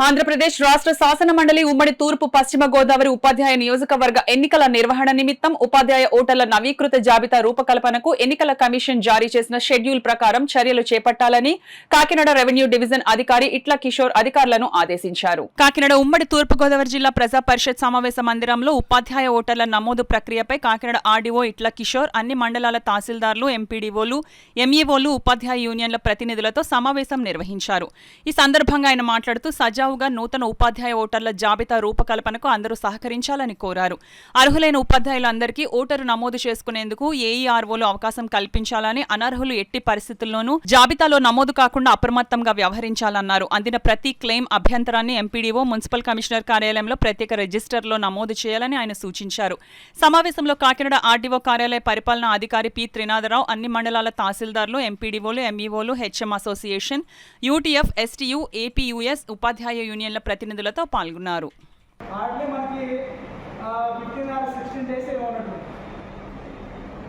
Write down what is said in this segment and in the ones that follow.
ఆంధ్రప్రదేశ్ రాష్ట్ర శాసన మండలి ఉమ్మడి తూర్పు పశ్చిమ గోదావరి ఉపాధ్యాయ నియోజకవర్గ ఎన్నికల నిర్వహణ నిమిత్తం ఉపాధ్యాయ ఓటర్ల నవీకృత జాబితా రూపకల్పనకు ఎన్నికల కమిషన్ జారీ చేసిన షెడ్యూల్ ప్రకారం చర్యలు చేపట్టాలని కాకినాడ రెవెన్యూ డివిజన్ అధికారి ఇట్ల కిషోర్ అధికారులను ఆదేశించారు. కాకినాడ ఉమ్మడి తూర్పు గోదావరి జిల్లా ప్రజా పరిషత్ సమావేశ మందిరంలో ఉపాధ్యాయ ఓటర్ల నమోదు ప్రక్రియపై కాకినాడ ఆర్డీఓ ఇట్ల కిషోర్ అన్ని మండలాల తహసీల్దార్లు, ఎంపీడీఓలు, ఎంఈఓలు, ఉపాధ్యాయ యూనియన్ల ప్రతినిధులతో సమావేశం నిర్వహించారు. ఈ సందర్భంగా ఆయన మాట్లాడుతూ సజావుగా నూతన ఉపాధ్యాయ ఓటర్ల జాబితా రూపకల్పనకు అందరూ సహకరించాలని కోరారు. అర్హులైన ఉపాధ్యాయులందరికీ ఓటరు నమోదు చేసుకునేందుకు ఏఈఆర్ఓలు అవకాశం కల్పించాలని, అనర్హులు ఎట్టి పరిస్థితుల్లోనూ జాబితాలో నమోదు కాకుండా అప్రమత్తంగా వ్యవహరించాలన్నారు. అందిన ప్రతి క్లెయిమ్ అభ్యంతరాన్ని ఎంపీడీఓ, మున్సిపల్ కమిషనర్ కార్యాలయంలో ప్రత్యేక రిజిస్టర్లో నమోదు చేయాలని ఆయన సూచించారు. సమావేశంలో కాకినాడ ఆర్డీఓ కార్యాలయ పరిపాలనా అధికారి పి త్రినాథరావు, అన్ని మండలాల తహసీల్దార్లు, ఎంపీడీఓలు, ఎంఈఓలు, హెచ్ఎం అసోసియేషన్, యూటీఎఫ్, ఎస్టీయూ, ఏపీయూఎస్, ఉపాధ్యాయ యూనియన్ల ప్రతినిధులతో పాల్గొన్నారు.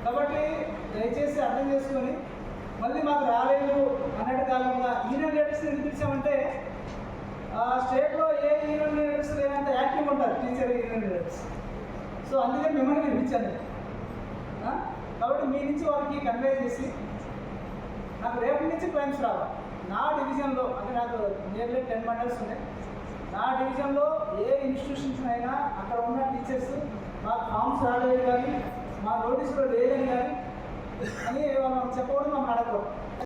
కాబట్టి దయచేసి అర్థం చేసుకొని మళ్ళీ మాకు రాలేదు అన్నట్టు కాకుండా యూనియన్ లీడర్స్ ఎందుకు పిలిచామంటే స్టేట్లో ఏ యూనియన్ లీడర్స్ లేనంత యాక్టివ్ ఉంటారు టీచర్ యూనియన్ లీడర్స్. సో అందుకని మిమ్మల్ని పిలిపించాను. కాబట్టి మీ నుంచి వారికి కన్వే చేసి నాకు రేపటి నుంచి క్లైమ్స్ రావాలి. నా డివిజన్లో అంటే నాకు నియర్లీ 10 మండల్స్ ఉన్నాయి. నా డివిజన్లో ఏ ఇన్స్టిట్యూషన్స్ అయినా అక్కడ ఉన్న టీచర్స్ మాకు ఫామ్స్ రాలేదు కానీ మా నోటీసులో లేదని కానీ అని మనం చెప్పకూడదు, మనం అడగకూడదు.